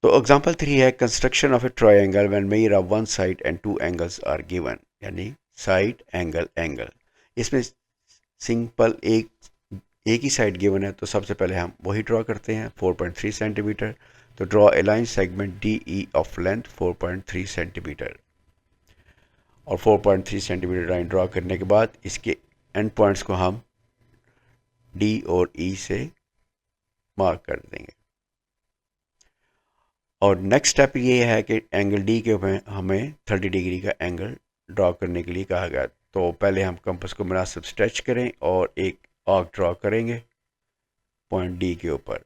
तो एग्जांपल 3 है construction of a triangle when measure of one side and two angles are given, यानी side angle angle. इसमें simple एक ही side given है, तो सबसे पहले हम वही ड्रॉ करते हैं 4.3 सेंटीमीटर। तो draw a line segment D E of length 4.3 centimetre. और 4.3 सेंटीमीटर लाइन ड्रॉ करने के बाद इसके एंड पॉइंट्स को हम डी और ई से मार्क कर देंगे। और नेक्स्ट स्टेप ये है कि एंगल डी के ऊपर हमें 30 डिग्री का एंगल ड्रॉ करने के लिए कहा गया। तो पहले हम कंपास को मुनासिब स्ट्रेच करें और एक आर्क ड्रॉ करेंगे पॉइंट डी के ऊपर।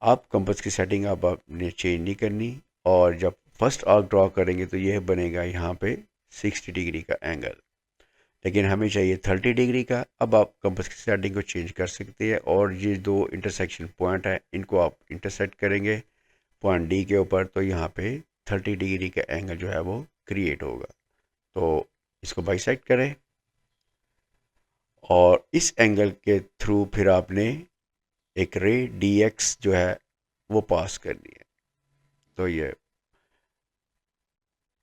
आप कंपास की सेटिंग अब आपने चेंज नहीं करनी, और जब फर्स्ट आर्क ड्रॉ करेंगे तो यह बनेगा यहाँ पे 60 डिग्री का एंगल, लेकिन हमें चाहिए 30 डिग्री का। अब आप कंपास की सेटिंग को चेंज कर सकते हैं, और ये दो इंटरसेक्शन पॉइंट है इनको आप इंटरसेक्ट करेंगे पॉइंट डी के ऊपर, तो यहाँ पे 30 डिग्री का एंगल जो है वो क्रिएट होगा। तो इसको बाइसेक्ट करें और इस एंगल के थ्रू फिर आपने एक रे डी एक्स जो है वो पास करनी है। तो ये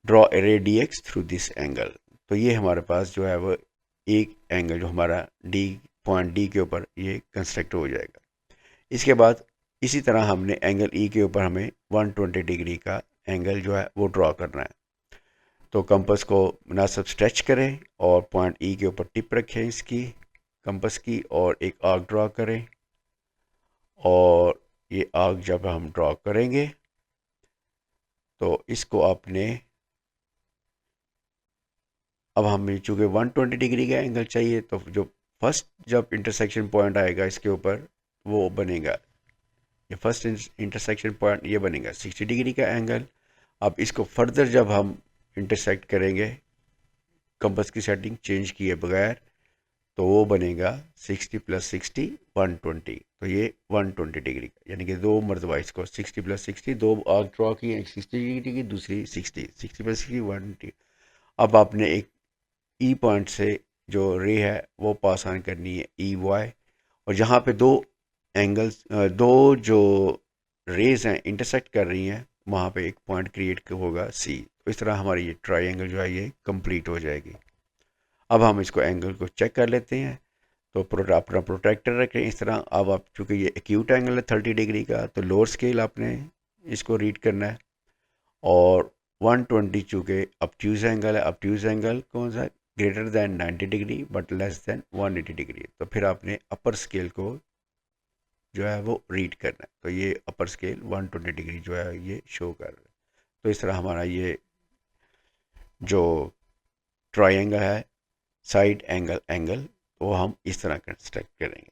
ड्रॉ ए रे D x through this angle. तो ये हमारे पास जो है वो एक एंगल जो हमारा डी पॉइंट डी के ऊपर ये कंस्ट्रक्ट हो जाएगा। इसके बाद इसी तरह हमने एंगल ई के ऊपर हमें 120 डिग्री का एंगल जो है वो ड्रॉ करना है। तो कंपास को मुनासिब स्ट्रेच करें और पॉइंट ई के ऊपर टिप रखें इसकी कंपास की, और एक आर्क ड्रॉ करें। और ये आर्क जब हम ड्रॉ करेंगे तो इसको आपने, अब हमें चूँकि 120 डिग्री का एंगल चाहिए, तो जो फर्स्ट जब इंटरसेक्शन पॉइंट आएगा इसके ऊपर वो बनेगा, ये फर्स्ट इंटरसेक्शन पॉइंट ये बनेगा 60 डिग्री का एंगल। अब इसको फर्दर जब हम इंटरसेक्ट करेंगे कंपास की सेटिंग चेंज किए बगैर, तो वो बनेगा 60 + 60 120। तो ये 120 डिग्री का, यानी कि दो मरतबा इसको 60 + 60 दो आर्क ड्रॉ की, एक 60 डिग्री की दूसरी 60 60 + 60 120। अब आपने एक ई पॉइंट से जो रे है वो पास ऑन करनी है ई वाई, और जहाँ पे दो एंगल्स दो जो रेज हैं इंटरसेक्ट कर रही हैं वहाँ पे एक पॉइंट क्रिएट होगा सी। तो इस तरह हमारी ये ट्रायंगल जो है ये कंप्लीट हो जाएगी। अब हम इसको एंगल को चेक कर लेते हैं। तो अपना प्रोटेक्टर रखें इस तरह। अब आप चूँकि ये एक्यूट एंगल है 30 डिग्री का, तो लोअर स्केल आपने इसको रीड करना है। और 120 चूँकि ऑब्ट्यूज एंगल है, ऑब्ट्यूज एंगल कौन सा है, greater than 90 degree but less than 180 degree. तो फिर आपने अपर स्केल को जो है वो रीड करना है। तो ये अपर स्केल 120 डिग्री जो है ये शो कर रहा है। तो इस तरह हमारा ये जो ट्रायंगल है साइड एंगल एंगल वो हम इस तरह कंस्ट्रक्ट करेंगे।